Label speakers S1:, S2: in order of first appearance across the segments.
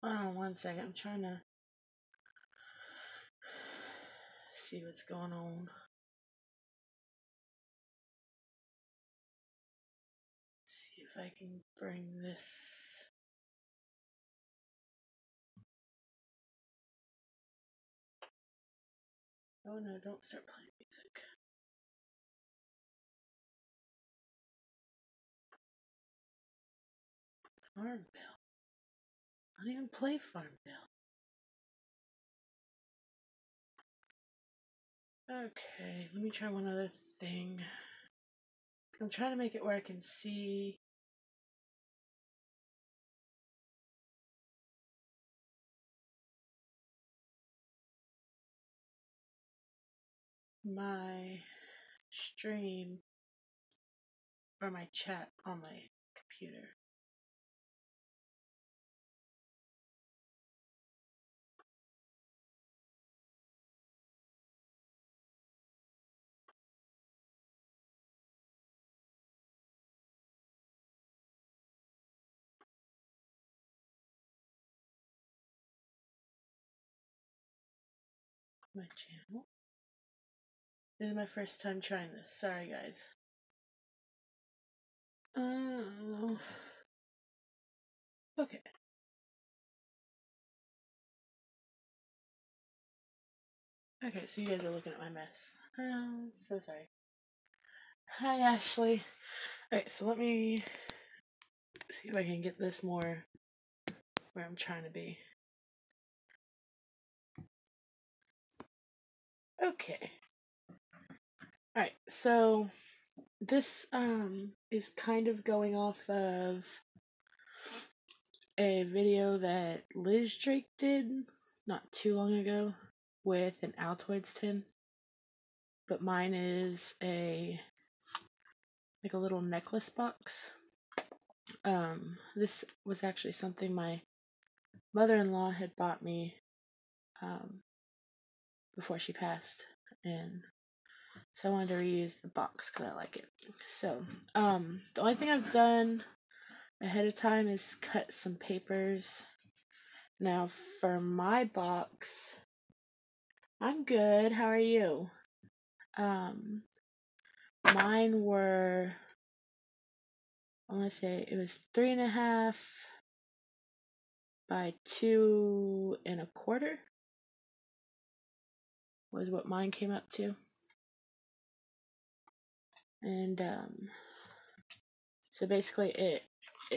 S1: Hold on one second. I'm trying to see what's going on. See if I can bring this. Oh no, don't start playing music. Farmville. I don't even play Farmville. Okay, let me try one other thing. I'm trying to make it where I can see my stream or my chat on my computer. My channel. This is my first time trying this. Sorry, guys. Okay. Okay, so you guys are looking at my mess. So sorry. Hi, Ashley. Okay, so let me see if I can get this more where I'm trying to be. Okay. Alright, so this is kind of going off of a video that Liz Drake did not too long ago with an Altoids tin. But mine is a little necklace box. This was actually something my mother-in-law had bought me before she passed, and so I wanted to reuse the box because I like it. So, the only thing I've done ahead of time is cut some papers. Now, for my box, I'm good. How are you? Mine were, I want to say it was 3.5 by 2.25 was what mine came up to. And so basically it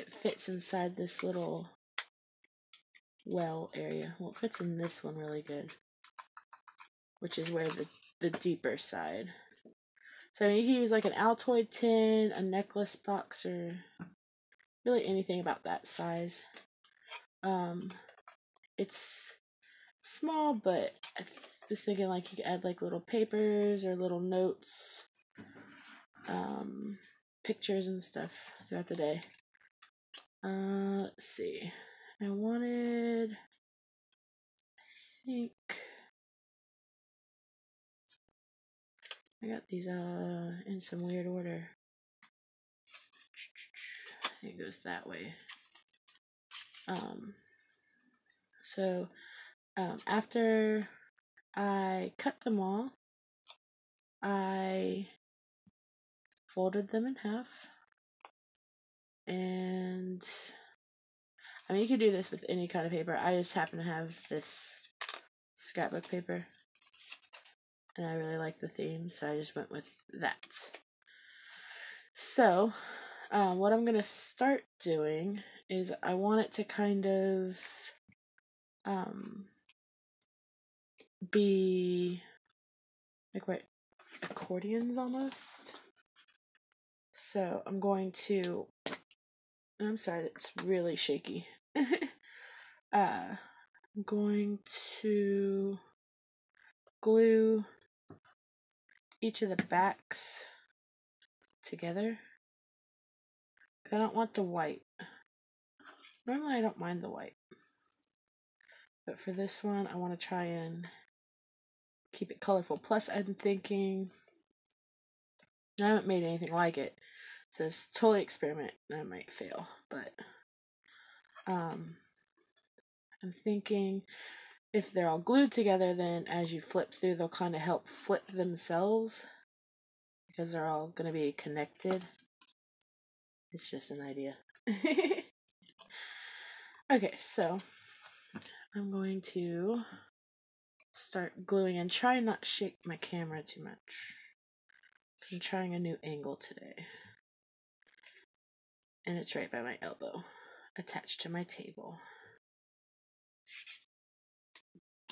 S1: fits inside this little well area. Well, it fits in this one really good, which is where the deeper side. So you can use like an Altoid tin, a necklace box, or really anything about that size. It's small, but I was thinking like you could add like little papers or little notes, pictures and stuff throughout the day. Let's see. I think I got these in some weird order. It goes that way. So after I cut them all, I folded them in half, and I mean you could do this with any kind of paper. I just happen to have this scrapbook paper, and I really like the theme, so I just went with that. So what I'm gonna start doing is I want it to kind of be like what accordions almost. So I'm going to, I'm sorry, it's really shaky. I'm going to glue each of the backs together. I don't want the white. Normally I don't mind the white, but for this one I want to try and keep it colorful. Plus I'm thinking, I haven't made anything like it, so it's totally experiment and I might fail, but I'm thinking if they're all glued together, then as you flip through, they'll kind of help flip themselves because they're all going to be connected. It's just an idea. Okay, so I'm going to start gluing and try not to shake my camera too much. I'm trying a new angle today. And it's right by my elbow, attached to my table.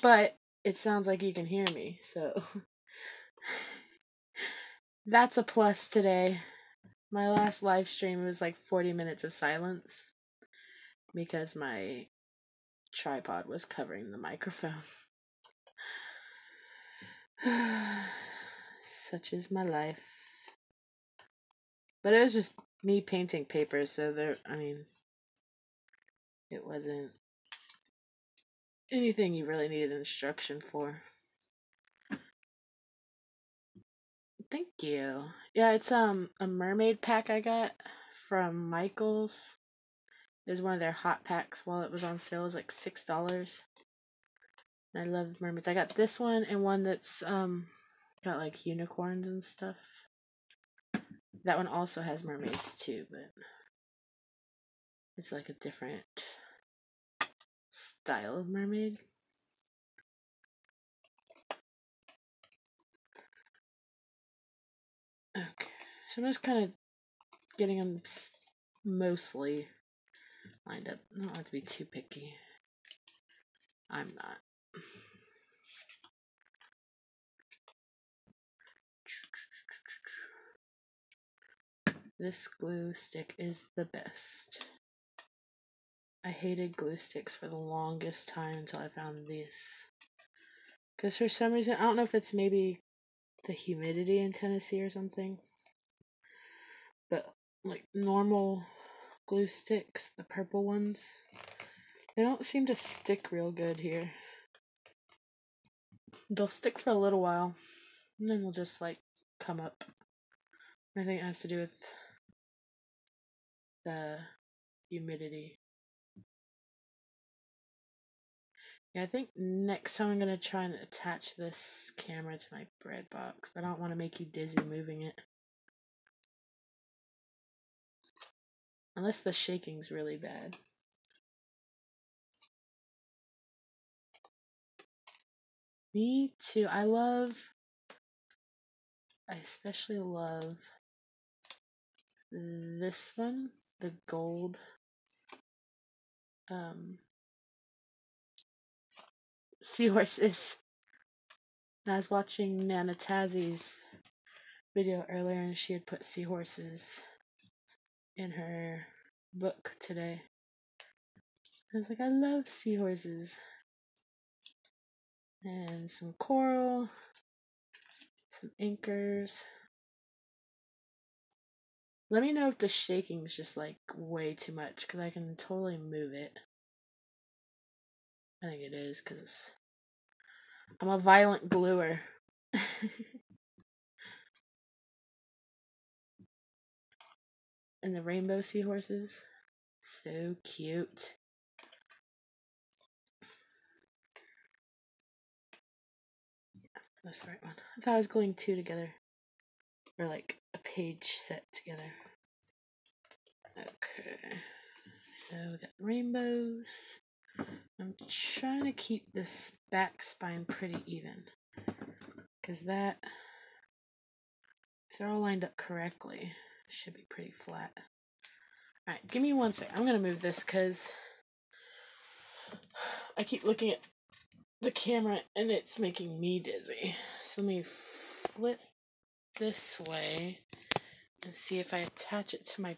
S1: But it sounds like you can hear me, so that's a plus today. My last live stream was like 40 minutes of silence because my tripod was covering the microphone. Such is my life. But it was just me painting paper, so it wasn't anything you really needed instruction for. Thank you. Yeah, it's a mermaid pack I got from Michaels. It was one of their hot packs while it was on sale. It was like $6. And I love mermaids. I got this one and one that's got like unicorns and stuff. That one also has mermaids too, but it's like a different style of mermaid. Okay, so I'm just kind of getting them mostly lined up. I don't want to be too picky. I'm not. This glue stick is the best. I hated glue sticks for the longest time until I found these. Because for some reason, I don't know if it's maybe the humidity in Tennessee or something, but like normal glue sticks, the purple ones, they don't seem to stick real good here. They'll stick for a little while, and then they'll just like come up. I think it has to do with the humidity. Yeah, I think next time I'm going to try and attach this camera to my bread box, but I don't want to make you dizzy moving it. Unless the shaking's really bad. Me too. I especially love this one, the gold seahorses. And I was watching Nana Tazzie's video earlier and she had put seahorses in her book today. I was like, I love seahorses. And some coral, some anchors. Let me know if the shaking's just like way too much, because I can totally move it. I think it is, because I'm a violent gluer. And the rainbow seahorses, so cute. That's the right one. I thought I was gluing two together, or like a page set together. Okay, so we got rainbows. I'm trying to keep this back spine pretty even, because that, if they're all lined up correctly, it should be pretty flat. Alright, give me 1 sec. I'm gonna move this because I keep looking at the camera and it's making me dizzy. So let me flip this way and see if I attach it to my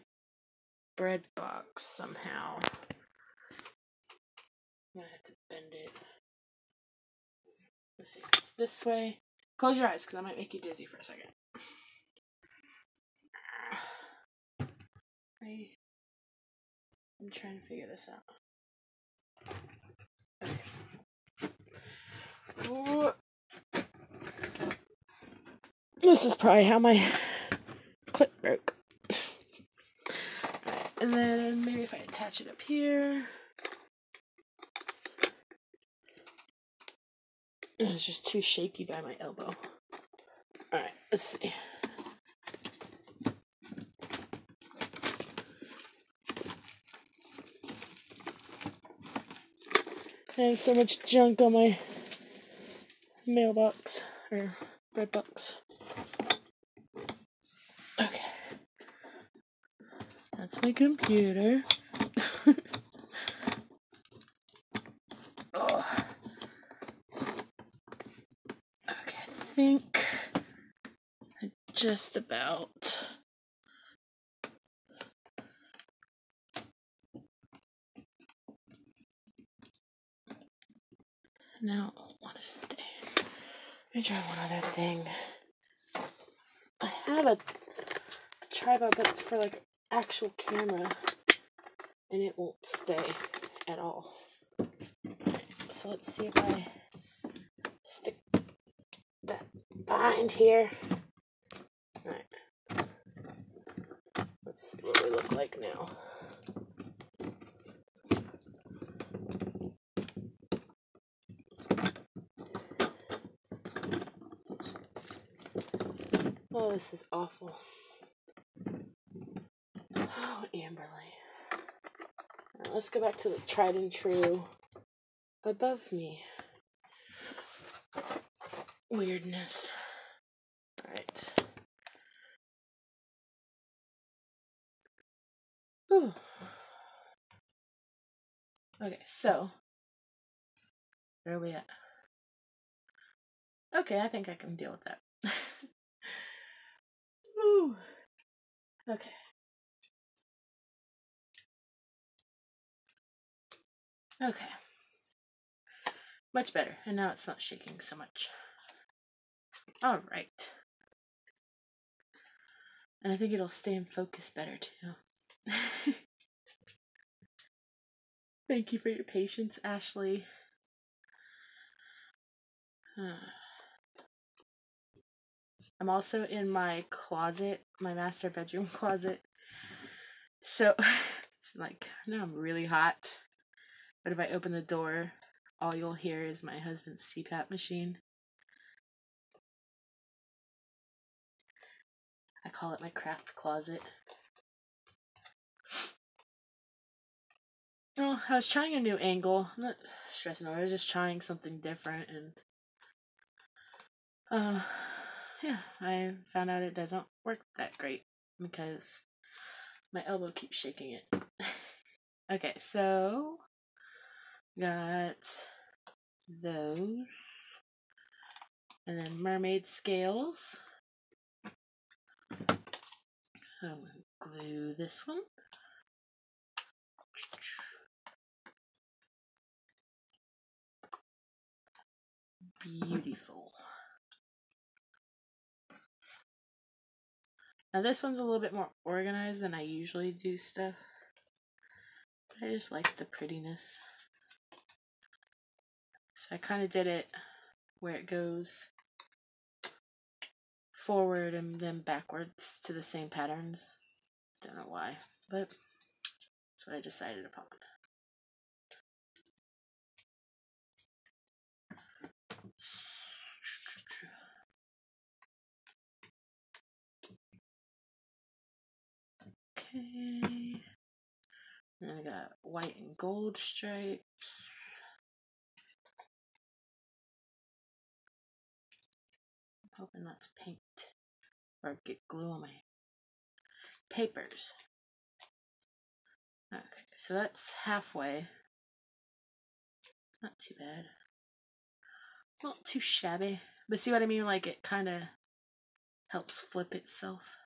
S1: bread box somehow. I'm gonna have to bend it. Let's see if it's this way. Close your eyes because I might make you dizzy for a second. I'm trying to figure this out. Okay. Ooh. This is probably how my clip broke. And then maybe if I attach it up here. It was just too shaky by my elbow. Alright, let's see. I have so much junk on my mailbox, or bread box. Okay. That's my computer. Oh. Okay, I think I just about... Now I want to stay. Let me try one other thing. I have a tripod, but it's for like actual camera, and it won't stay at all. So let's see if I stick that behind here. Alright. Let's see what we look like now. Oh, this is awful. Oh, Amberly. Right, let's go back to the tried and true above me weirdness. Alright. Whew. Okay, so where are we at? Okay, I think I can deal with that. Ooh. Okay. Okay. Much better. And now it's not shaking so much. Alright. And I think it'll stay in focus better too. Thank you for your patience, Ashley. I'm also in my closet, my master bedroom closet. So it's like, now I'm really hot. But if I open the door, all you'll hear is my husband's CPAP machine. I call it my craft closet. Oh, I was trying a new angle. I'm not stressing over. I was just trying something different, and yeah, I found out it doesn't work that great because my elbow keeps shaking it. Okay, so got those, and then mermaid scales. I'm gonna glue this one. Beautiful. Now this one's a little bit more organized than I usually do stuff. I just like the prettiness. So I kind of did it where it goes forward and then backwards to the same patterns. Don't know why, but that's what I decided upon. Okay. Then I got white and gold stripes. I'm hoping not to paint or get glue on my papers. Okay, so that's halfway. Not too bad. Not too shabby. But see what I mean? Like it kind of helps flip itself.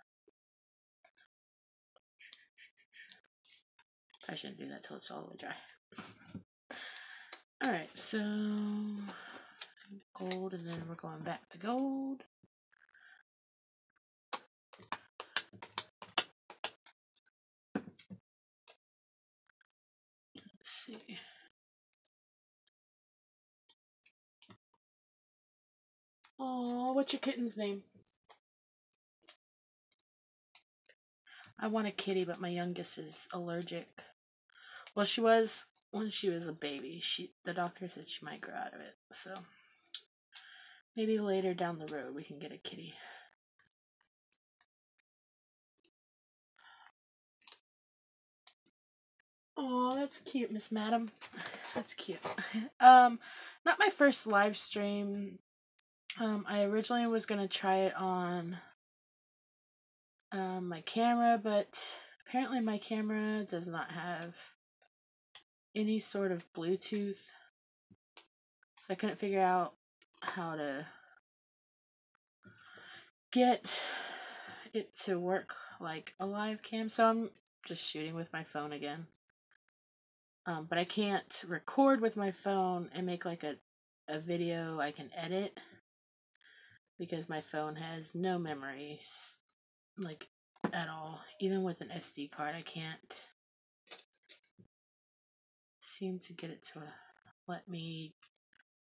S1: I shouldn't do that till it's all the way dry. Alright, so gold, and then we're going back to gold. Let's see. Oh, what's your kitten's name? I want a kitty, but my youngest is allergic. Well, she was when she was a baby. The doctor said she might grow out of it. So Maybe later down the road we can get a kitty. Oh, that's cute, Miss Madam. That's cute. Not my first live stream. I originally was gonna try it on my camera, but apparently my camera does not have any sort of Bluetooth, so I couldn't figure out how to get it to work like a live cam, so I'm just shooting with my phone again. But I can't record with my phone and make like a video I can edit, because my phone has no memories, like, at all. Even with an SD card, I can't seem to get it to let me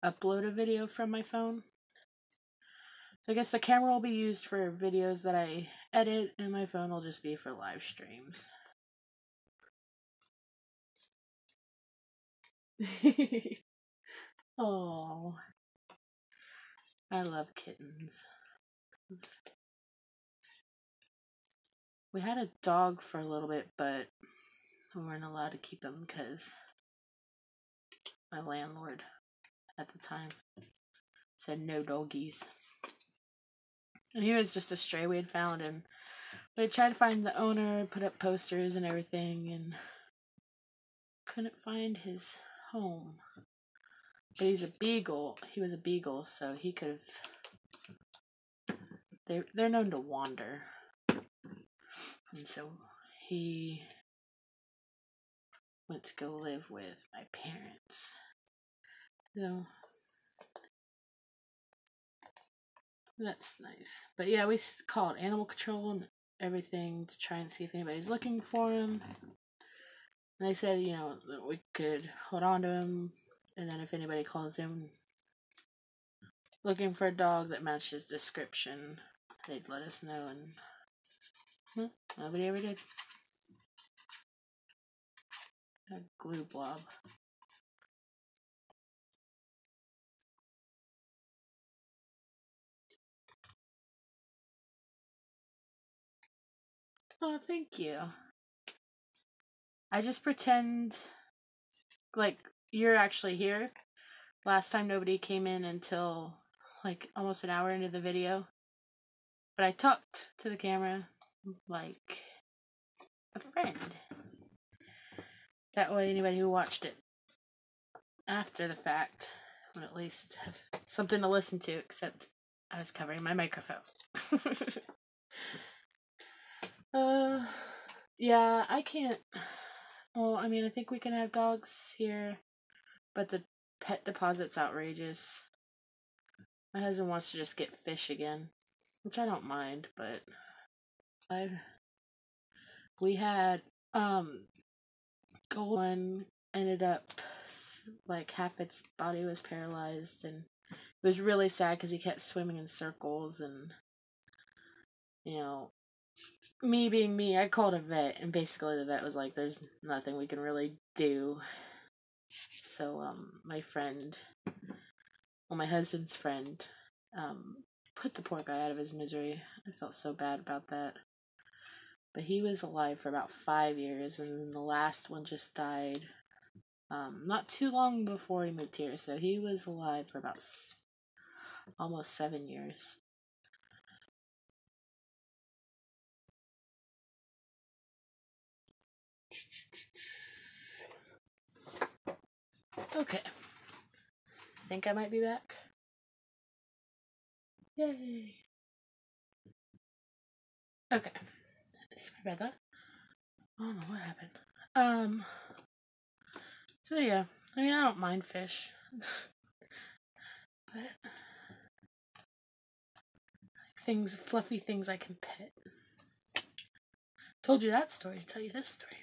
S1: upload a video from my phone. So I guess the camera will be used for videos that I edit, and my phone will just be for live streams. Oh, I love kittens. We had a dog for a little bit, but we weren't allowed to keep him because my landlord at the time said no doggies. And he was just a stray we had found, and we tried to find the owner, put up posters and everything, and couldn't find his home. But he's a beagle. He was a beagle, so he could have... They're known to wander. And so he went to go live with my parents. So that's nice. But yeah, we called animal control and everything to try and see if anybody's looking for him. And they said, you know, that we could hold on to him, and then if anybody calls him looking for a dog that matched his description, they'd let us know, and nobody ever did. A glue blob. Oh, thank you. I just pretend like you're actually here. Last time nobody came in until like almost an hour into the video. But I talked to the camera like a friend. That way anybody who watched it after the fact would at least have something to listen to, except I was covering my microphone. Yeah, I can't... Well, I mean, I think we can have dogs here, but the pet deposit's outrageous. My husband wants to just get fish again, which I don't mind, but we had gold one ended up like half its body was paralyzed, and it was really sad because he kept swimming in circles, and you know, me being me, I called a vet, and basically the vet was like, there's nothing we can really do. So my friend, well, my husband's friend, put the poor guy out of his misery. I felt so bad about that. But he was alive for about 5 years, and then the last one just died not too long before he moved here. So he was alive for about almost 7 years. Okay. I think I might be back. Yay. Okay. Sorry about that. I don't know what happened. So yeah, I mean, I don't mind fish. But things, fluffy things I can pet. Told you that story, to tell you this story.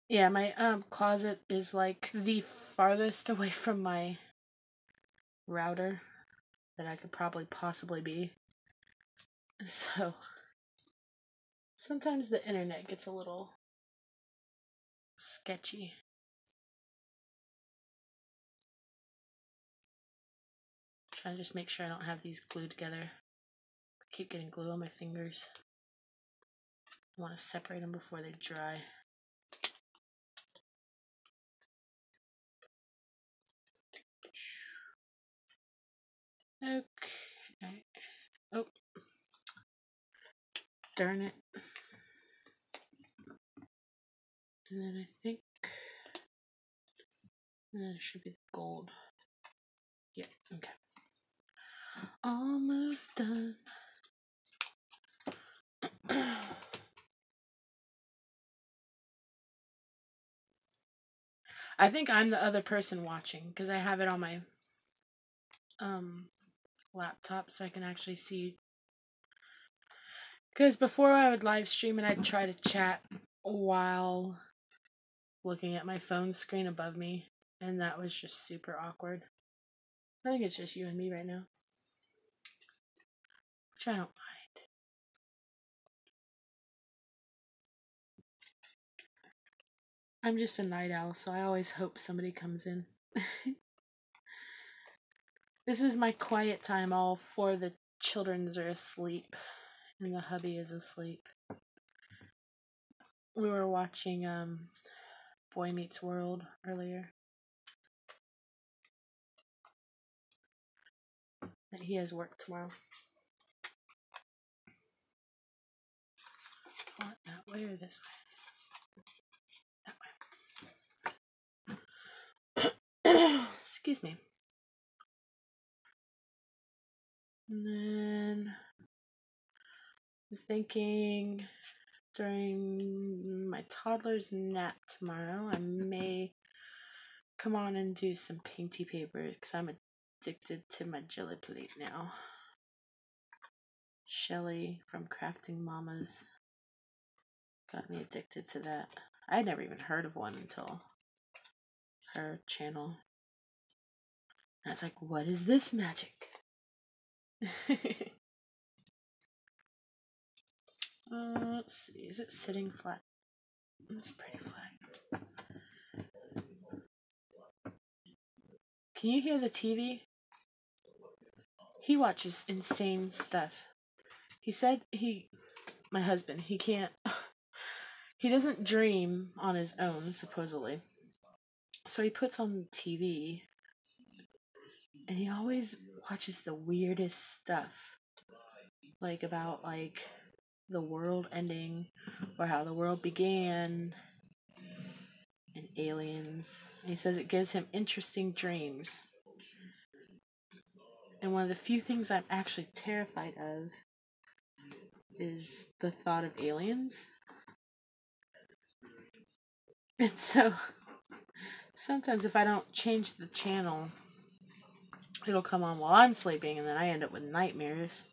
S1: Yeah, my closet is like the farthest away from my router that I could probably possibly be. So sometimes the internet gets a little sketchy. trying to just make sure I don't have these glued together. I keep getting glue on my fingers. I want to separate them before they dry. Okay. Oh. Darn it. And then I think it should be the gold. Yeah, okay. Almost done. I think I'm the other person watching because I have it on my laptop so I can actually see. Because before I would live stream and I'd try to chat while looking at my phone screen above me, and that was just super awkward. I think it's just you and me right now, which I don't mind. I'm just a night owl, so I always hope somebody comes in. This is my quiet time. All four of the children are asleep, and the hubby is asleep. We were watching Boy Meets World earlier. But he has work tomorrow. What, that way or this way? That way. Excuse me. And then I'm thinking during my toddler's nap tomorrow, I may come on and do some painty papers because I'm addicted to my jelly plate now. Shelly from Crafting Mamas got me addicted to that. I had never even heard of one until her channel. And I was like, what is this magic? Let's see. Is it sitting flat? It's pretty flat. Can you hear the TV? He watches insane stuff. He said my husband, he can't, he doesn't dream on his own, supposedly. So he puts on the TV, and he always watches the weirdest stuff. Like about, like, the world ending, or how the world began, and aliens. And he says it gives him interesting dreams. And one of the few things I'm actually terrified of is the thought of aliens. And so sometimes if I don't change the channel, it'll come on while I'm sleeping, and then I end up with nightmares.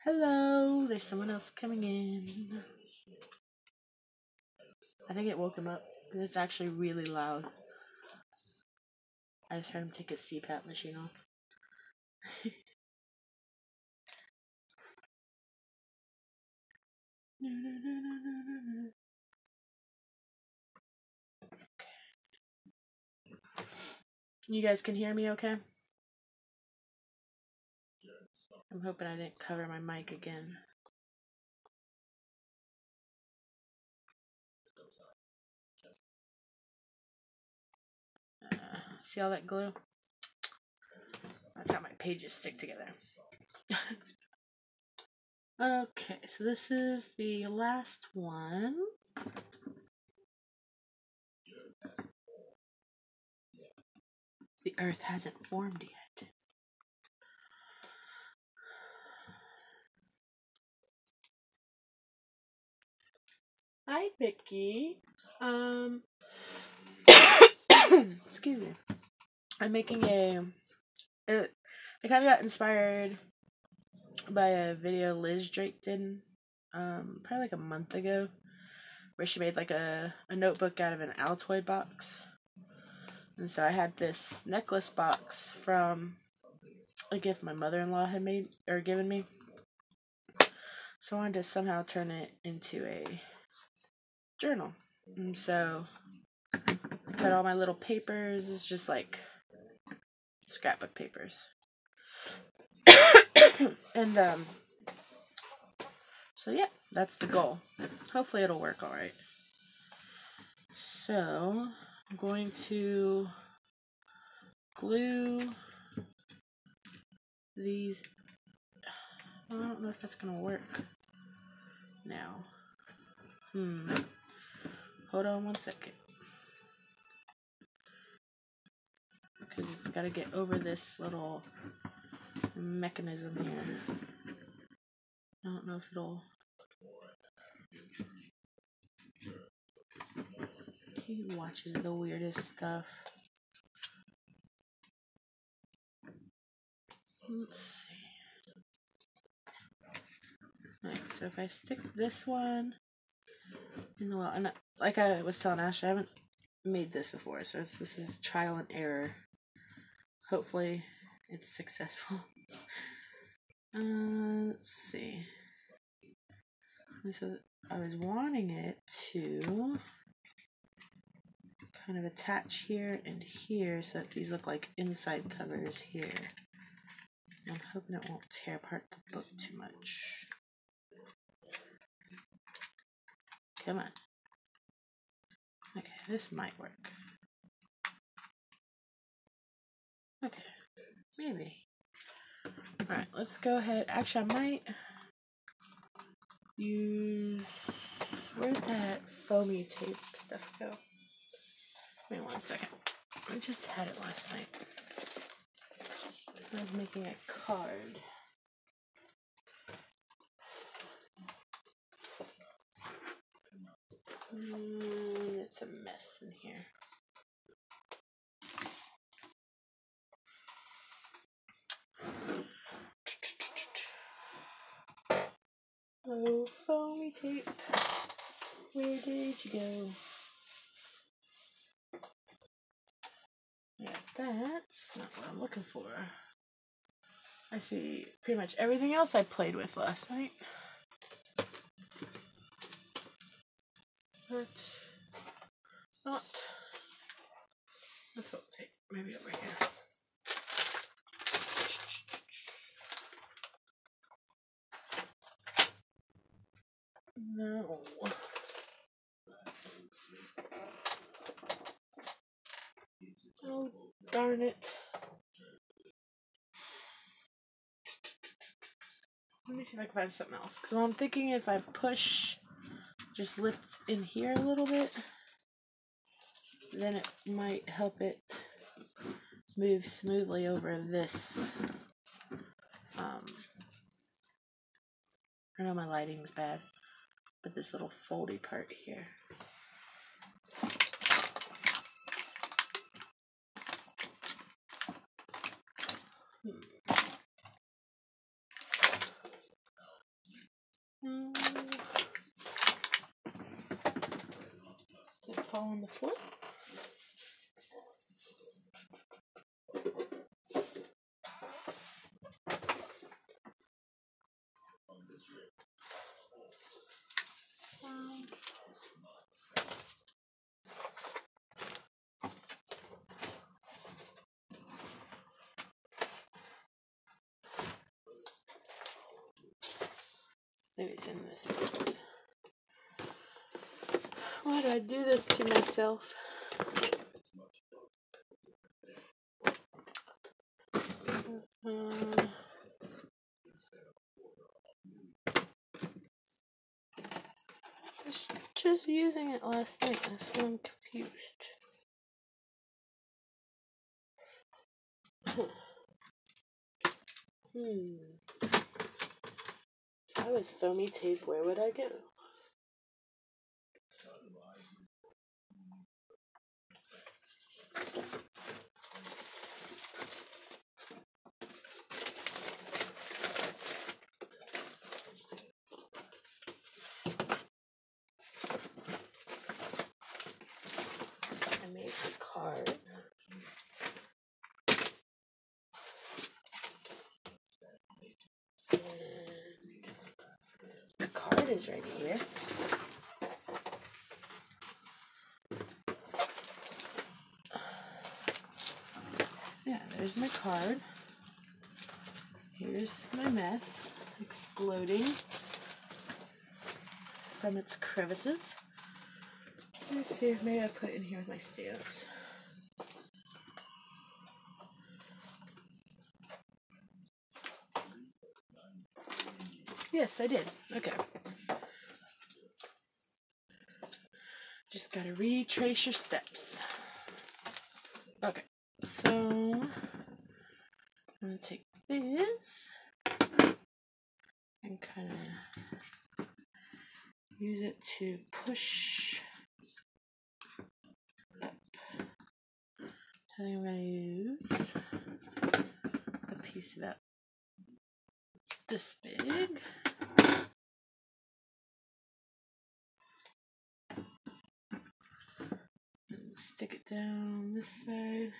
S1: Hello, there's someone else coming in. I think it woke him up because it's actually really loud. I just heard him take his CPAP machine off. You guys can hear me okay? I'm hoping I didn't cover my mic again. See all that glue? That's how my pages stick together. Okay, so this is the last one. The Earth hasn't formed yet. Hi, Vicky. Excuse me. I'm making I kind of got inspired by a video Liz Drake did, probably like a month ago, where she made like a notebook out of an Altoid box. And so I had this necklace box from a gift my mother-in-law had made or given me. So I wanted to somehow turn it into a journal. And so I cut all my little papers. It's just like scrapbook papers. And so yeah, that's the goal. Hopefully it'll work all right. So I'm going to glue these. I don't know if that's gonna work now. Hold on one second. Because it's got to get over this little mechanism here. I don't know if it'll... He watches the weirdest stuff. Let's see. Alright, so if I stick this one in the well, and like I was telling Ash, I haven't made this before, so this is trial and error. Hopefully it's successful. Let's see. So I was wanting it to kind of attach here and here so that these look like inside covers here. I'm hoping it won't tear apart the book too much. Come on. Okay, this might work. Okay, maybe. Alright, let's go ahead. Actually, I might use... Where'd that foamy tape stuff go? Wait 1 second. I just had it last night. I was making a card. It's a mess in here. Oh, foamy tape. Where did you go? Yeah, that's not what I'm looking for. I see pretty much everything else I played with last night. But not the foam tape. Maybe over here. No. Oh, darn it. Let me see if I can find something else. Because I'm thinking if I push, just lift in here a little bit, then it might help it move smoothly over this. I know my lighting's bad, but this little foldy part here. Did it fall on the floor? Maybe it's in this box. Why do I do this to myself? Just using it last night. That's why I'm confused. If I was foamy tape, where would I go? I made the card. And the card is right here. card. Here's my mess exploding from its crevices. Let's see if maybe I put it in here with my stamps. Yes, I did. Okay. Just gotta retrace your steps. Okay, so I'm gonna take this and kind of use it to push up. I think I'm gonna use a piece about this big. And stick it down this side.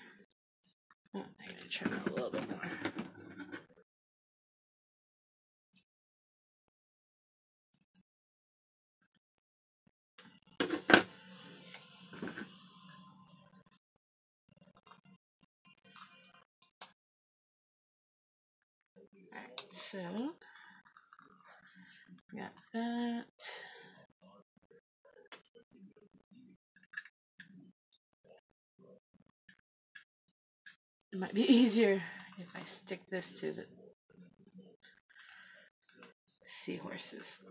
S1: Oh, I'm gonna trim it a little bit more. Alright, so got that. It might be easier if I stick this to the seahorses,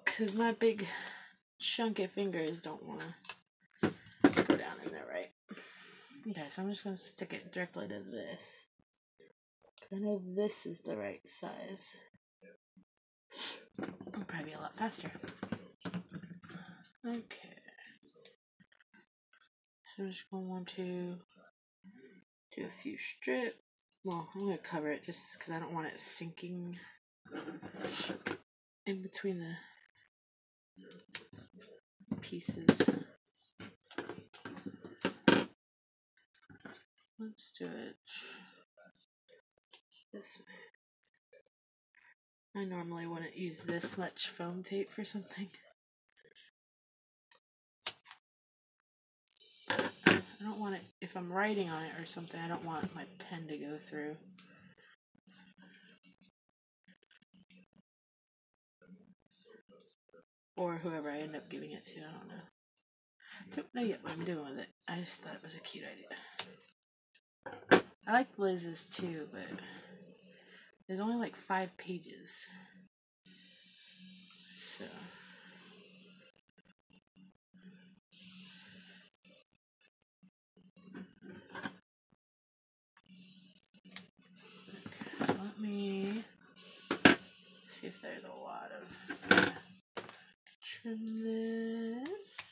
S1: because my big chunky fingers don't want to go down in there, right? Okay, so I'm just going to stick it directly to this. I know this is the right size. It'll probably be a lot faster. Okay. So I'm just going to want to do a few strips. Well, I'm going to cover it just because I don't want it sinking in between the pieces. Let's do it this way. I normally wouldn't use this much foam tape for something. I don't want it, if I'm writing on it or something, I don't want my pen to go through. Or whoever I end up giving it to, I don't know. Don't know yet what I'm doing with it. I just thought it was a cute idea. I like Liz's too, but there's only like 5 pages. So okay, so let me see if there's a lot of trim this.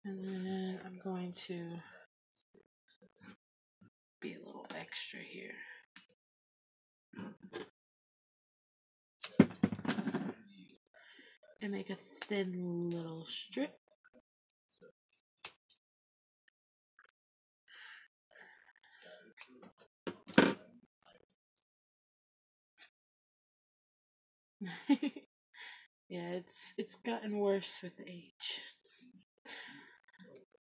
S1: And then I'm going to be a little extra here. And make a thin little strip. Yeah, it's gotten worse with age.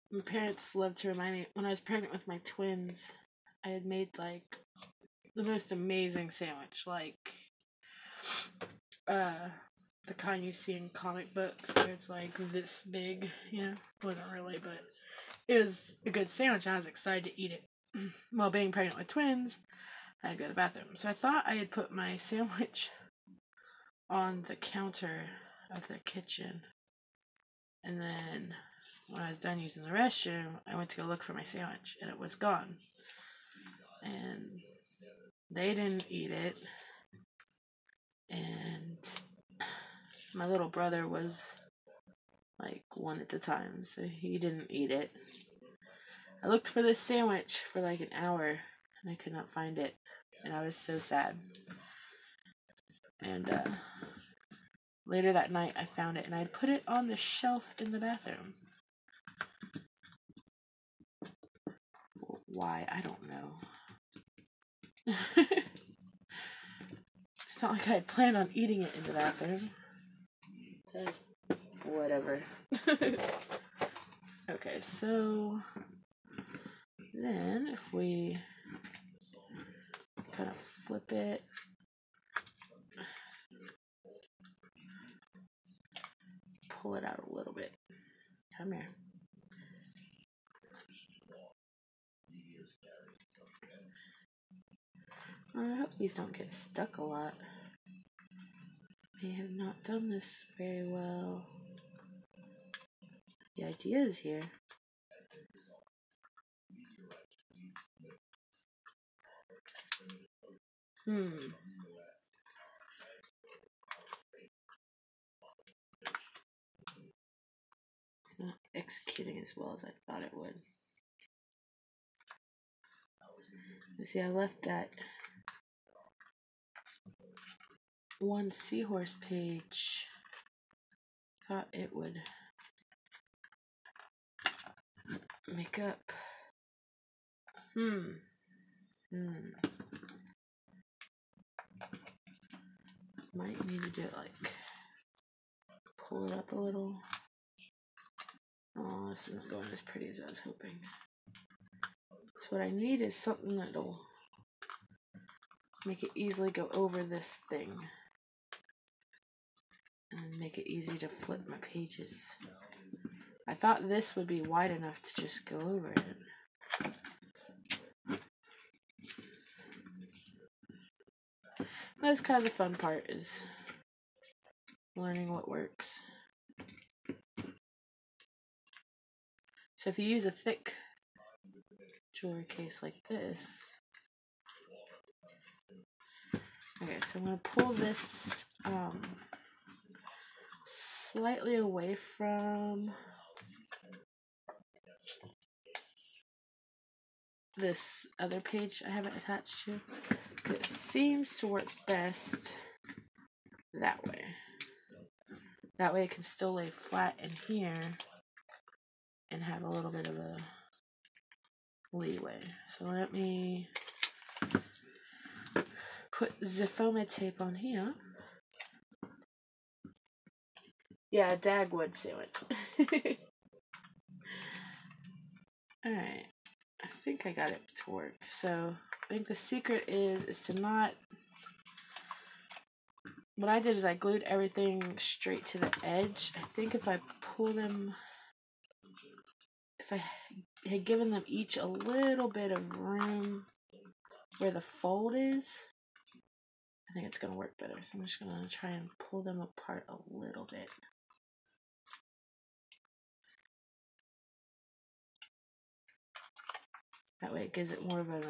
S1: My parents loved to remind me, when I was pregnant with my twins, I had made like the most amazing sandwich, like the kind you see in comic books where it's like this big, you know, it wasn't really, but it was a good sandwich and I was excited to eat it. While being pregnant with twins, I had to go to the bathroom. So I thought I had put my sandwich on the counter of their kitchen. And then when I was done using the restroom, I went to go look for my sandwich and it was gone. And they didn't eat it. And my little brother was like 1 at the time, so he didn't eat it. I looked for this sandwich for like an hour and I could not find it. And I was so sad. And later that night I found it and I'd put it on the shelf in the bathroom. Why? I don't know. It's not like I plan on eating it in the bathroom. Whatever. Okay, so then if we kind of flip it, pull it out a little bit. Come here. I hope these don't get stuck a lot. I have not done this very well. The idea is here. It's not executing as well as I thought it would. You see, I left that one seahorse page. Thought it would make up. Might need to do it like pull it up a little. Oh, this isn't going as pretty as I was hoping. So what I need is something that'll make it easily go over this thing and make it easy to flip my pages. I thought this would be wide enough to just go over it. That's kind of the fun part, is learning what works. So if you use a thick jewelry case like this, okay, so I'm going to pull this slightly away from this other page I haven't attached to. It seems to work best that way. That way it can still lay flat in here and have a little bit of a leeway. So let me put Zofoma tape on here. Yeah, a Dagwood sandwich. Alright. I think I got it to work. So I think the secret is to not... What I did is I glued everything straight to the edge. I think if I pull them... If I had given them each a little bit of room where the fold is, I think it's going to work better. So I'm just going to try and pull them apart a little bit. That way it gives it more of an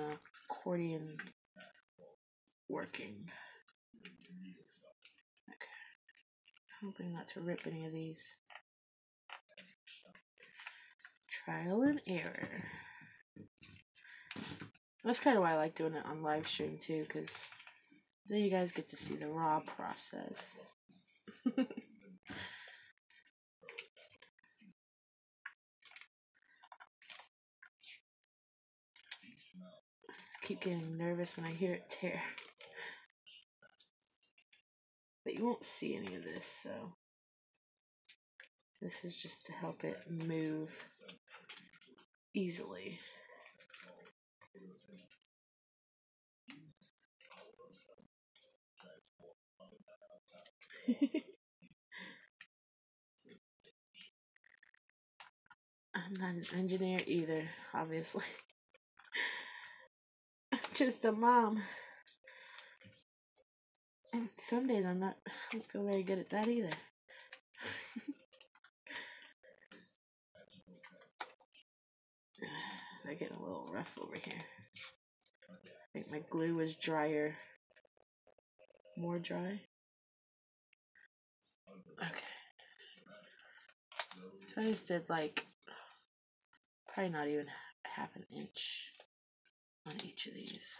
S1: accordion working. Okay. Hoping not to rip any of these. Trial and error. That's kind of why I like doing it on live stream too, because then you guys get to see the raw process. Keep getting nervous when I hear it tear. But you won't see any of this, so this is just to help it move easily. I'm not an engineer either, obviously. I'm just a mom. And some days I don't feel very good at that either. They're getting a little rough over here. I think my glue was drier. More dry. Okay. So I just did like probably not even half an inch on each of these.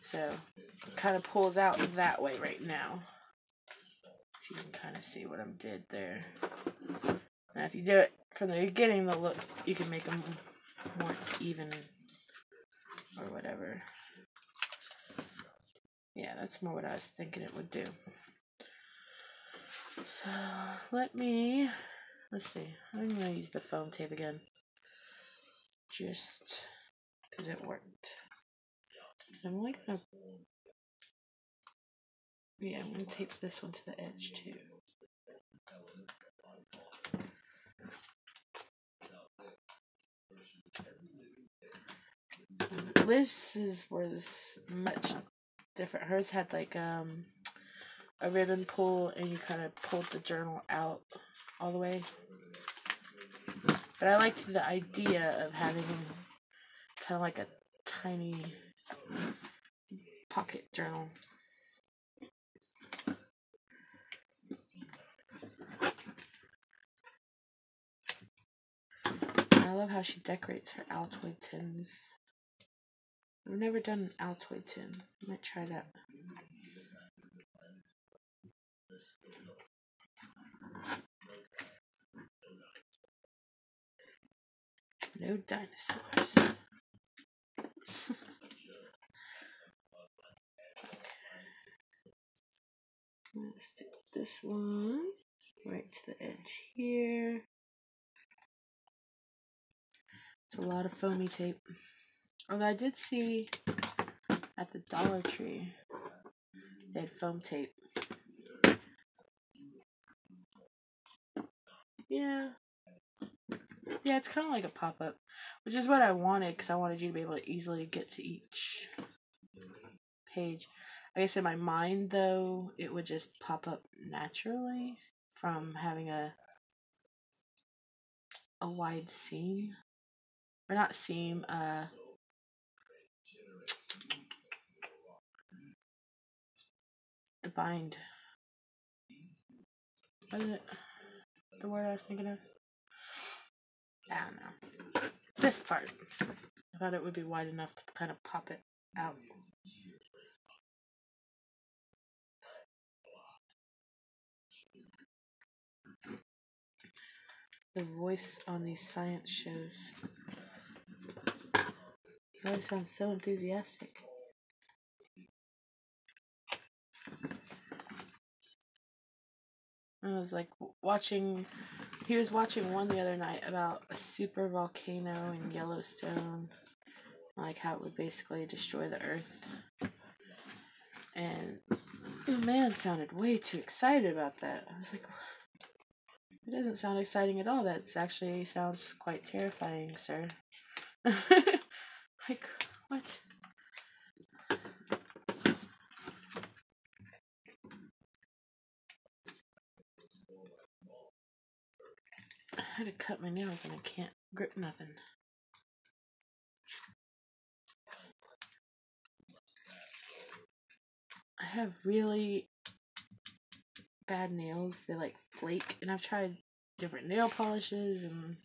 S1: So it kind of pulls out that way right now. If you can kind of see what I did there. Now if you do it from the beginning, you can make them more even or whatever. Yeah, that's more what I was thinking it would do. So, let's see. I'm going to use the foam tape again. Just because it worked. I'm only going to... Yeah, I'm going to tape this one to the edge too. Liz's was much different. Hers had like a ribbon pull, and you kind of pulled the journal out all the way. But I liked the idea of having kind of like a tiny pocket journal. I love how she decorates her Altoid tins. I've never done an Altoid tin. I might try that. No dinosaurs. I'm going to stick this one right to the edge here. It's a lot of foamy tape. Although I did see at the Dollar Tree they had foam tape. Yeah, it's kind of like a pop-up, which is what I wanted, because I wanted you to be able to easily get to each page. I guess in my mind, though, it would just pop up naturally from having a wide seam. Or not seam, the bind. What is it? The word I was thinking of? I don't know. This part. I thought it would be wide enough to kind of pop it out. The voice on these science shows. He always sounds so enthusiastic. I was like he was watching one the other night about a super volcano in Yellowstone, like how it would basically destroy the earth. And the man sounded way too excited about that. I was like, it doesn't sound exciting at all. That actually sounds quite terrifying, sir. Like, what? I had to cut my nails and I can't grip nothing. I have really bad nails. They like flake, and I've tried different nail polishes and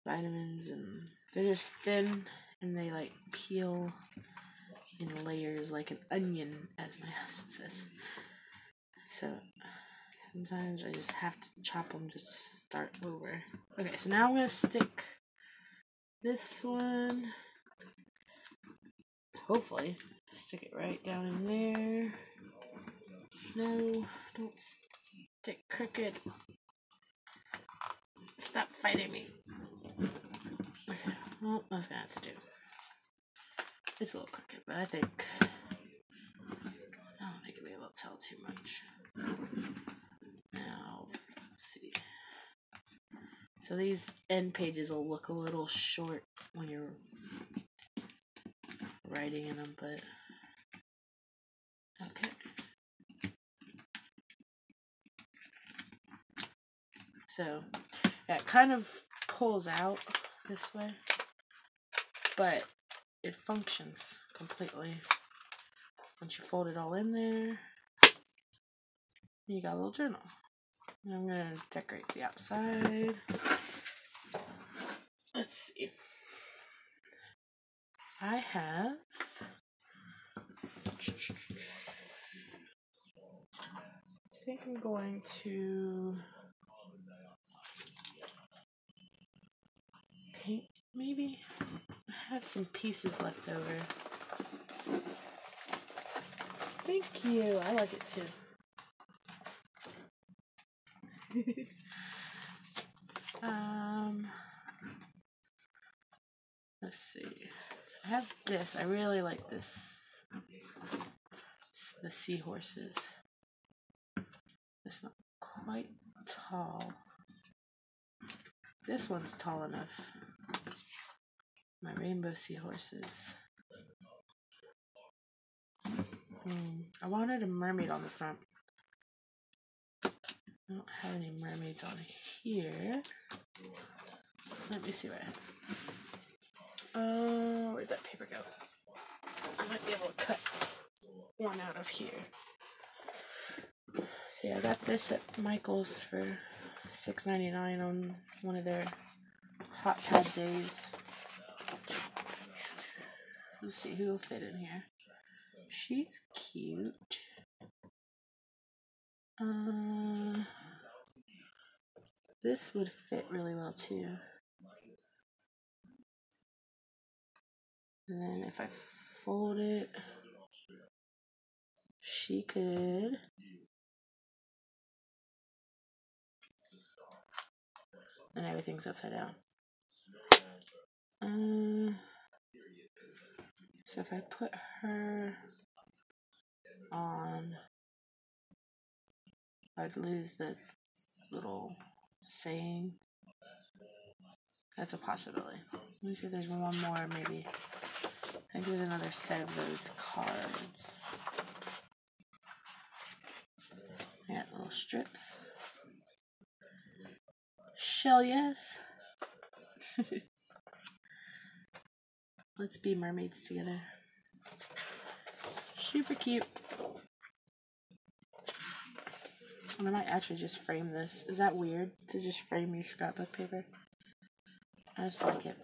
S1: vitamins, and they're just thin and they like peel in layers like an onion, as my husband says. So sometimes I just have to chop them to start over. Okay, so now I'm gonna stick this one, hopefully stick it right down in there. No, don't stick crooked. Stop fighting me. Okay, well, that's gonna have to do. It's a little crooked, but I don't think you'll be able to tell too much. Now, let's see. So these end pages will look a little short when you're writing in them, but okay. So yeah, it kind of pulls out this way, but it functions completely. Once you fold it all in there, you got a little journal. And I'm gonna decorate the outside. Let's see. I have I think I'm going to paint, maybe? I have some pieces left over. Thank you. I like it too. Let's see. I have this. I really like this. The seahorses. It's not quite tall. This one's tall enough. My rainbow seahorses. I wanted a mermaid on the front. I don't have any mermaids on here. Let me see what I have. Where'd that paper go? I might be able to cut one out of here. See, I got this at Michael's for $6.99 on one of their hot pad days. Let's see who will fit in here. She's cute. This would fit really well too. And then if I fold it, she could. And everything's upside down. So if I put her on, I'd lose the little saying. That's a possibility. Let me see if there's one more, maybe. I think there's another set of those cards. Yeah, little strips. Shell yes. Let's be mermaids together. Super cute. And I might actually just frame this. Is that weird to just frame your scrapbook paper? I just like it.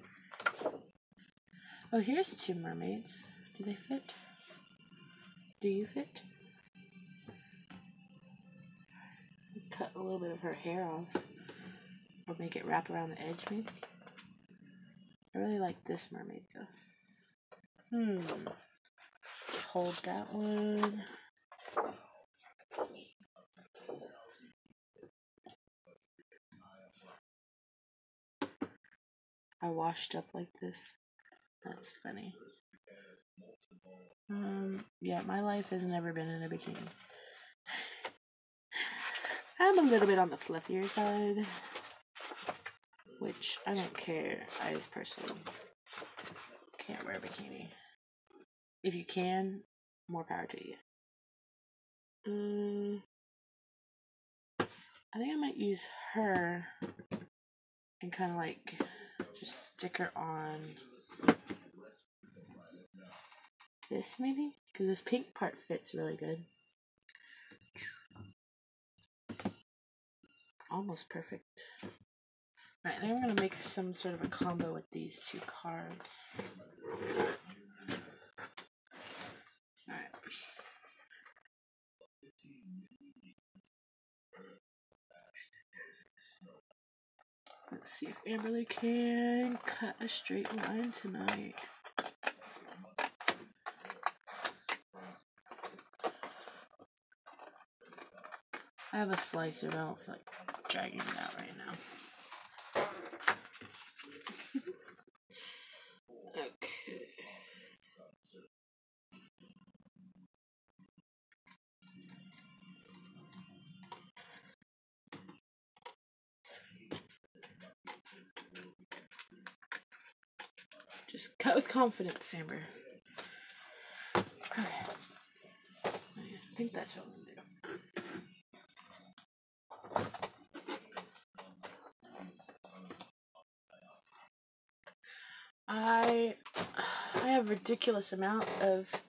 S1: Oh, here's two mermaids. Do they fit? Do you fit? Cut a little bit of her hair off. Or make it wrap around the edge, maybe? I really like this mermaid, though. Hold that one. I washed up like this. That's funny. Yeah, my life has never been in a bikini. I'm a little bit on the fluffier side, which I don't care. I just personally can't wear a bikini. If you can, more power to you. I think I might use her and kind of like just stick her on this maybe, because this pink part fits really good. Almost perfect. Alright, I think I'm going to make some sort of a combo with these two cards. Alright. Let's see if Amberly can cut a straight line tonight. I have a slicer, but I don't feel like dragging it out right now. Okay. Just cut with confidence, Amber. Okay. I think that's what I'm gonna do. I have a ridiculous amount of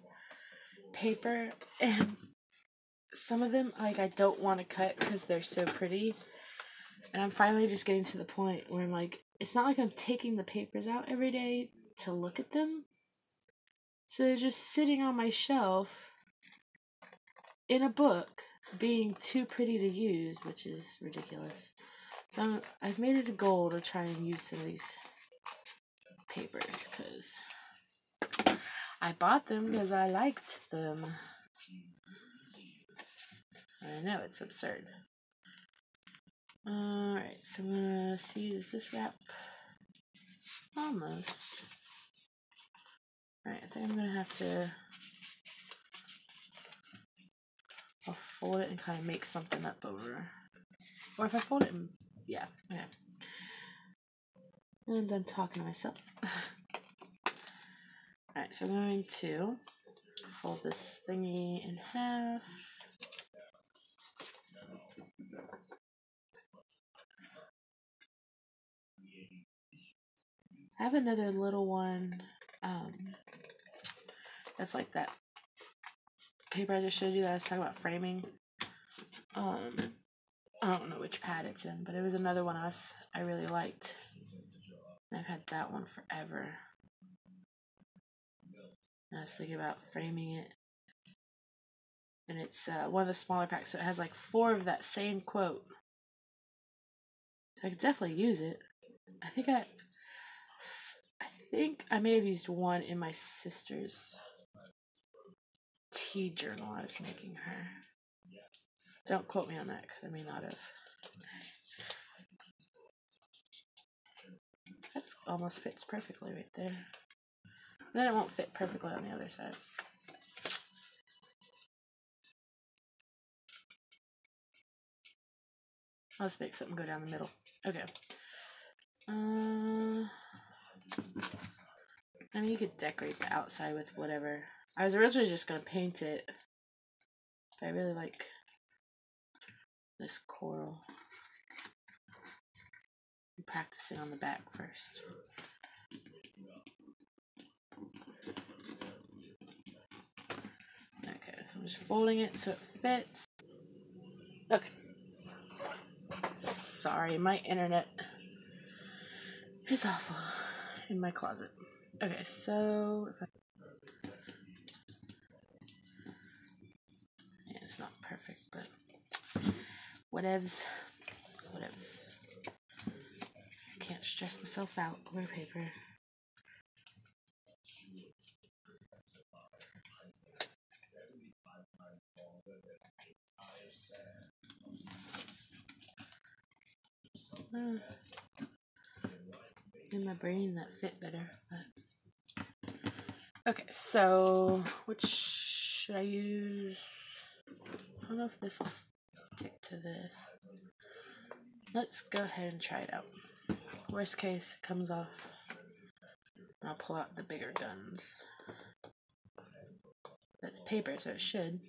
S1: paper, and some of them like I don't want to cut because they're so pretty. And I'm finally just getting to the point where I'm like, it's not like I'm taking the papers out every day to look at them. So they're just sitting on my shelf in a book, being too pretty to use, which is ridiculous. So I've made it a goal to try and use some of these papers because I bought them because I liked them. I know, it's absurd. Alright, so I'm gonna see, does this wrap? Almost. Alright, I think I'm gonna have to, I'll fold it and kind of make something up over. Or if I fold it, yeah, okay. I'm done talking to myself. Alright, so I'm going to fold this thingy in half. I have another little one that's like that paper I just showed you that I was talking about framing. I don't know which pad it's in, but it was another one I really liked. And I've had that one forever. And I was thinking about framing it. And it's one of the smaller packs, so it has like 4 of that same quote. So I could definitely use it. I think I may have used one in my sister's tea journal I was making her. Don't quote me on that, because I may not have. That almost fits perfectly right there. Then it won't fit perfectly on the other side. I'll just make something go down the middle. Okay. I mean, you could decorate the outside with whatever. I was originally just going to paint it. But I really like this coral. I'm practicing on the back first. Okay, so I'm just folding it so it fits. Okay. Sorry, my internet is awful in my closet. Okay, so if yeah, it's not perfect, but whatevs. I can't stress myself out over paper. In my brain that fit better, but okay, so which should I use? I don't know if this will stick to this. Let's go ahead and try it out. Worst case, it comes off. I'll pull out the bigger guns. That's paper, so it should.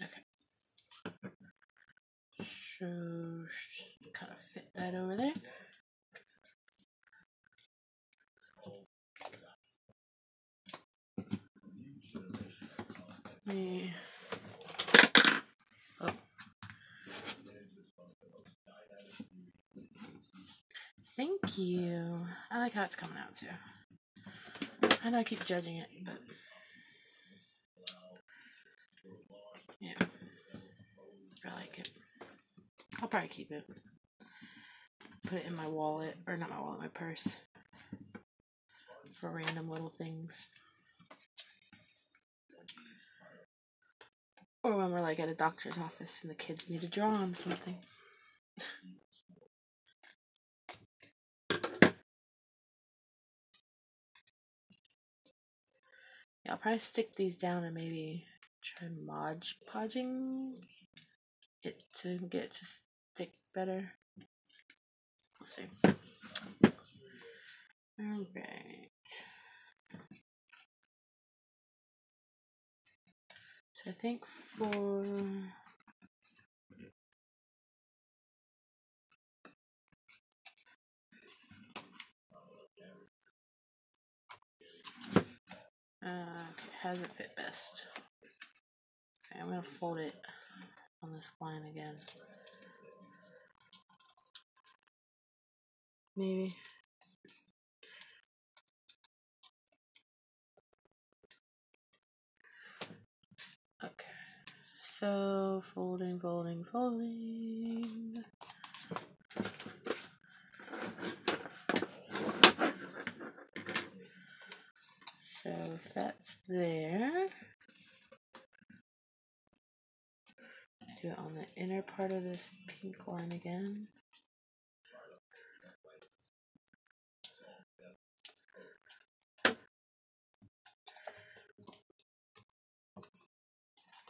S1: Okay. So, kind of fit that over there. Oh. Thank you. I like how it's coming out too. I know I keep judging it, but yeah, I like it. I'll probably keep it. Put it in my wallet, or not my wallet, my purse, for random little things. Or when we're like at a doctor's office and the kids need to draw on something. Yeah, I'll probably stick these down and maybe try podging it to get it to stick better. We'll see. Alright. So I think for okay, how does it fit best? Okay, I'm gonna fold it on this line again. Maybe. Okay. So folding. that's there. Do it on the inner part of this pink line again.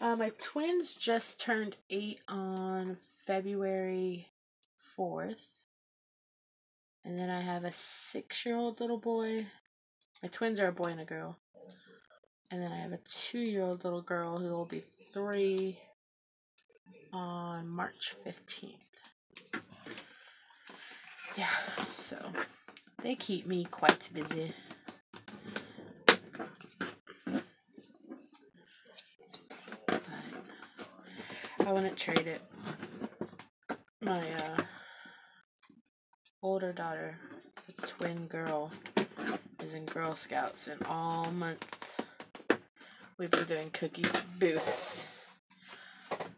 S1: My twins just turned 8 on February 4th. And then I have a 6-year-old little boy. My twins are a boy and a girl. And then I have a 2-year-old little girl who will be 3 on March 15th. Yeah, so they keep me quite busy. I wouldn't trade it. My older daughter, the twin girl, is in Girl Scouts, and all month we've been doing cookies booths.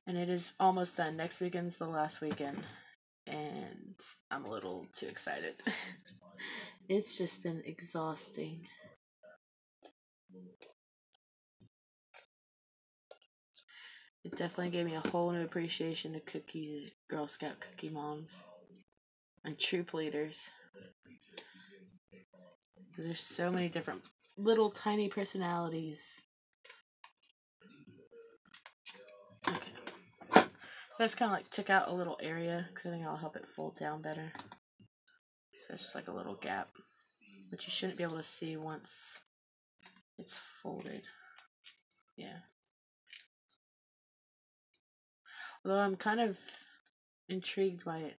S1: And it is almost done. Next weekend's the last weekend, and I'm a little too excited. It's just been exhausting. It definitely gave me a whole new appreciation to Girl Scout cookie moms and troop leaders. Because there's so many different little tiny personalities. Okay. So I just kind of like took out a little area because I think I'll help it fold down better. So it's just like a little gap, which you shouldn't be able to see once it's folded. Yeah. Although I'm kind of intrigued by it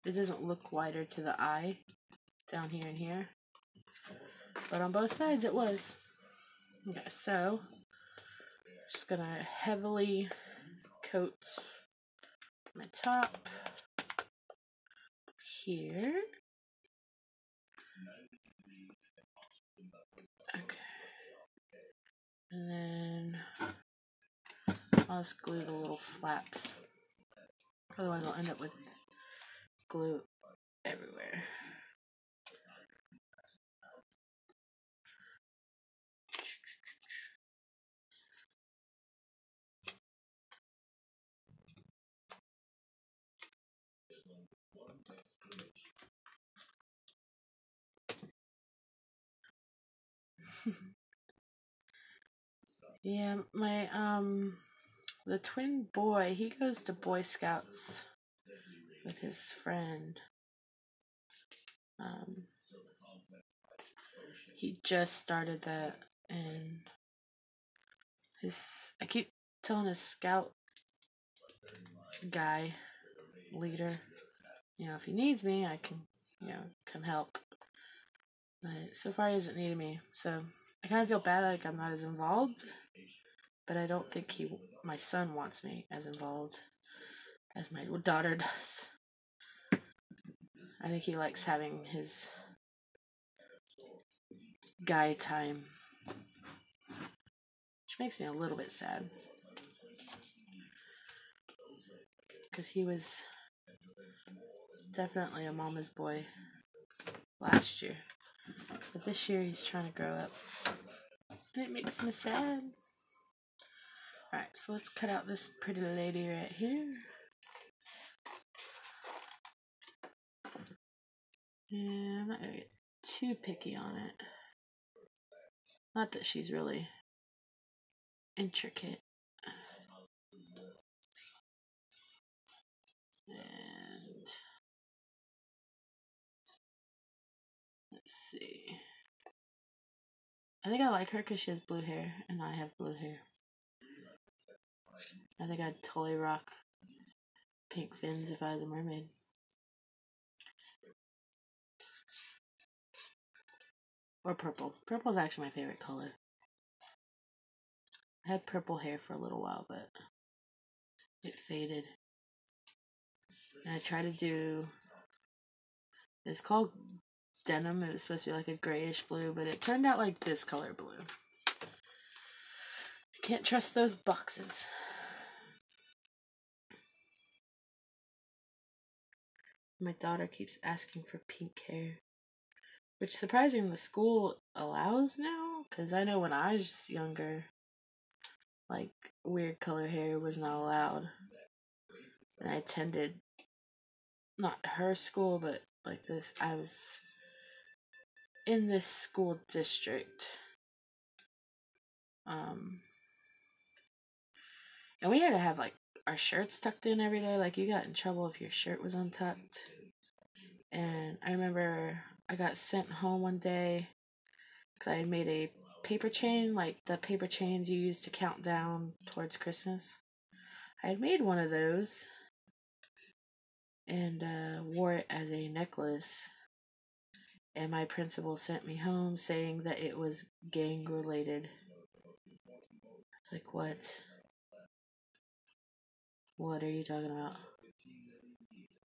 S1: doesn't look wider to the eye down here and here, but on both sides it was. Okay, so just gonna heavily coat my top here. Okay, and then I'll just glue the little flaps, otherwise I'll end up with glue everywhere. Yeah, my the twin boy, he goes to Boy Scouts with his friend. He just started that, and I keep telling his scout guy, leader, if he needs me, I can, come help. But so far he hasn't needed me, so I kind of feel bad like I'm not as involved, but I don't think my son wants me as involved as my daughter does. I think he likes having his guy time, which makes me a little bit sad, because he was definitely a mama's boy last year, but this year he's trying to grow up, and it makes me sad. Alright, so let's cut out this pretty lady right here. And I'm not going to get too picky on it. Not that she's really intricate. And let's see. I think I like her because she has blue hair, and I have blue hair. I think I'd totally rock pink fins if I was a mermaid. Or purple. Purple is actually my favorite color. I had purple hair for a little while, but it faded. And I tried to do... It's called denim. It was supposed to be like a grayish blue, but it turned out like this color blue. Can't trust those boxes. My daughter keeps asking for pink hair. Which surprising the school allows now, because I know when I was younger, like, weird color hair was not allowed. And I attended, not her school, but like this, I was in this school district. And we had to have like our shirts tucked in every day. Like, you got in trouble if your shirt was untucked. And I remember I got sent home one day because I had made a paper chain, like the paper chains you use to count down towards Christmas. I had made one of those and wore it as a necklace. And my principal sent me home saying that it was gang related. I was like, what? What are you talking about?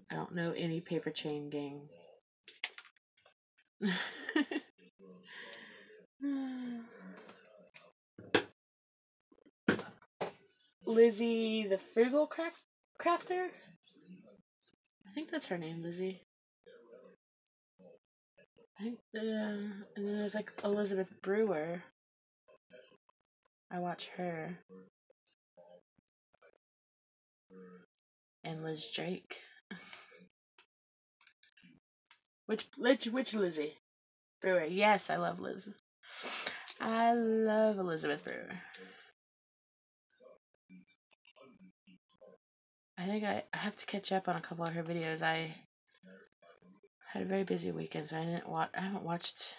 S1: I don't know any paper chain gang. Lizzie the Frugal Crafter? I think that's her name, Lizzie. I think and then there's like Elizabeth Brewer. I watch her. And Liz Drake. Which Lizzie? Brewer. Yes, I love Liz. I love Elizabeth Brewer. I think I have to catch up on a couple of her videos. I had a very busy weekend, so I haven't watched.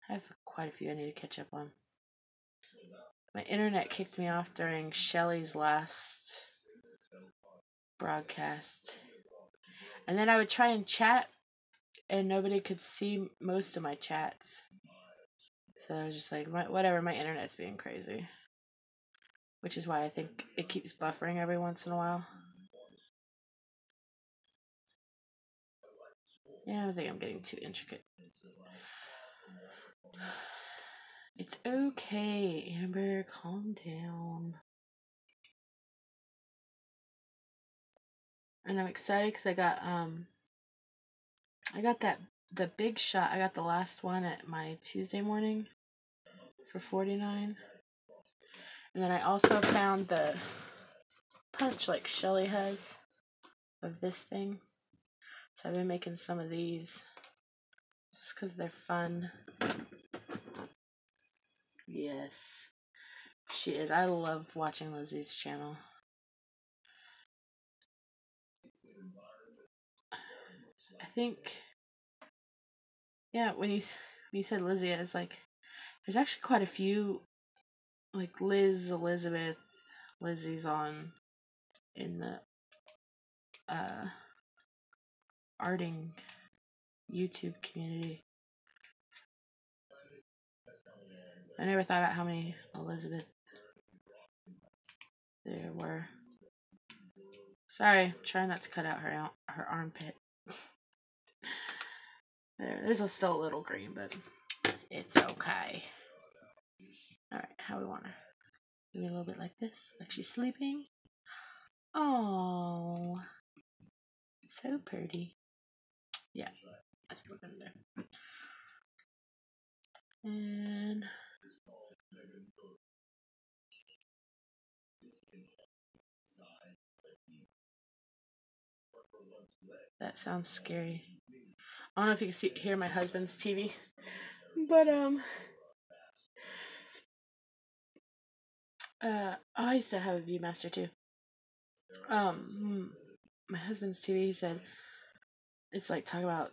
S1: I have quite a few I need to catch up on. My internet kicked me off during Shelly's last broadcast. And then I would try and chat, and nobody could see most of my chats. So I was just like, whatever, my internet's being crazy. Which is why I think it keeps buffering every once in a while. Yeah, I think I'm getting too intricate. It's okay, Amber, calm down. And I'm excited because I got the big shot. I got the last one at my Tuesday morning for $49. And then I also found the punch like Shelly has of this thing. So I've been making some of these just because they're fun. Yes, she is. I love watching Lizzie's channel. I think, yeah, when you said Lizzie, I was like, there's actually quite a few, like Liz, Elizabeth, Lizzie's on in the arting YouTube community. I never thought about how many Elizabeth there were. Sorry, try not to cut out her armpit. There's still a little green, but it's okay. Alright, how we want her? Maybe a little bit like this, like she's sleeping. Oh, so pretty. Yeah, that's what we're gonna do. And that sounds scary. I don't know if you can hear my husband's TV, but I used to have a Viewmaster too. My husband's TV, he said it's like talking about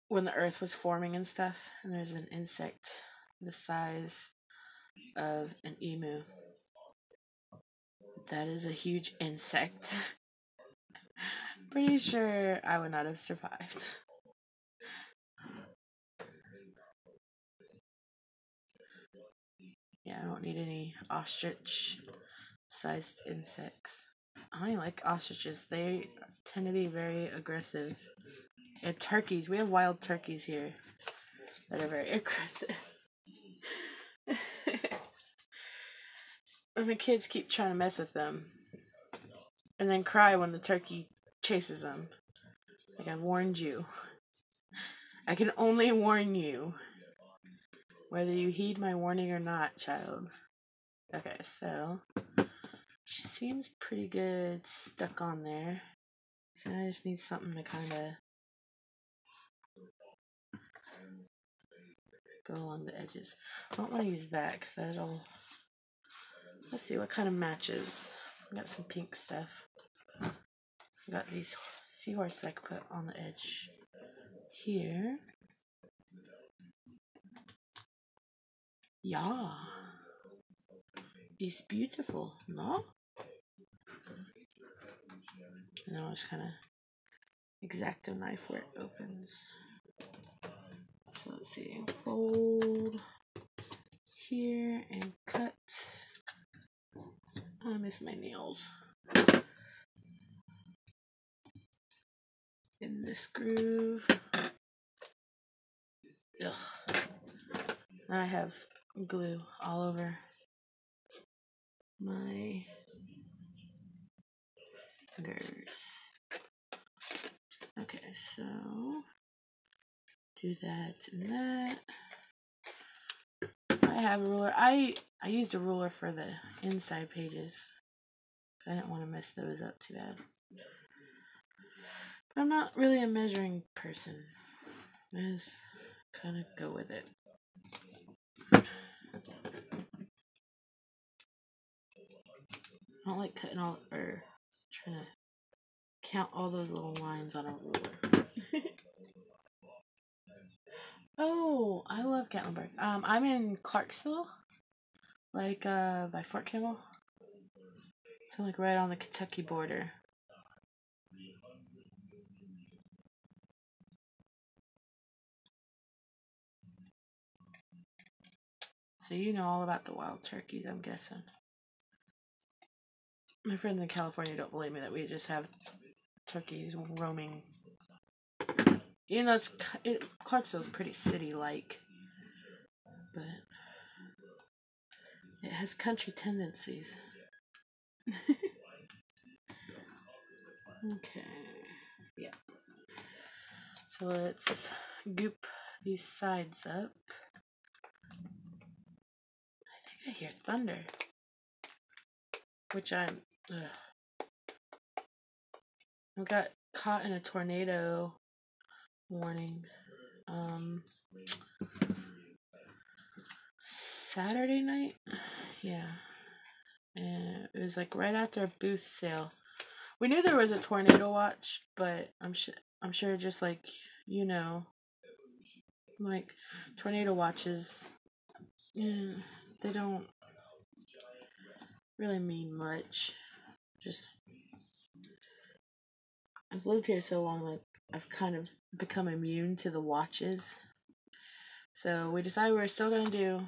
S1: when the Earth was forming and stuff, and there's an insect the size of an emu. That is a huge insect. Pretty sure I would not have survived. Yeah, I don't need any ostrich-sized insects. I don't like ostriches. They tend to be very aggressive. And turkeys. We have wild turkeys here that are very aggressive. And the kids keep trying to mess with them. And then cry when the turkey chases them. Like, I warned you. I can only warn you, whether you heed my warning or not, child. Okay, so she seems pretty good stuck on there. So I just need something to kind of go along the edges. I don't want to use that because that'll... Let's see what kind of matches. I got some pink stuff. I got these seahorses I could put on the edge here. Yeah. It's beautiful, no? And then I'll just kind of X-Acto knife where it opens. So let's see. Fold here and cut. I miss my nails. In this groove. Ugh. I have glue all over my fingers. Okay, so do that and that. I have a ruler. I used a ruler for the inside pages. I didn't want to mess those up too bad. But I'm not really a measuring person. I just kind of go with it. I don't like cutting all or trying to count all those little lines on a ruler. Oh, I love Gatlinburg. I'm in Clarksville, like by Fort Campbell. So like right on the Kentucky border. So you know all about the wild turkeys, I'm guessing. My friends in California don't believe me that we just have turkeys roaming. Even though Clarksville's pretty city-like, but it has country tendencies. Okay, yeah. So let's goop these sides up. I think I hear thunder, which I got caught in a tornado warning. Saturday night, yeah, and it was like right after a booth sale. We knew there was a tornado watch, but I'm sure just like like tornado watches, yeah, they don't really mean much. Just I've lived here so long, like I've kind of become immune to the watches. So we decided we were still gonna do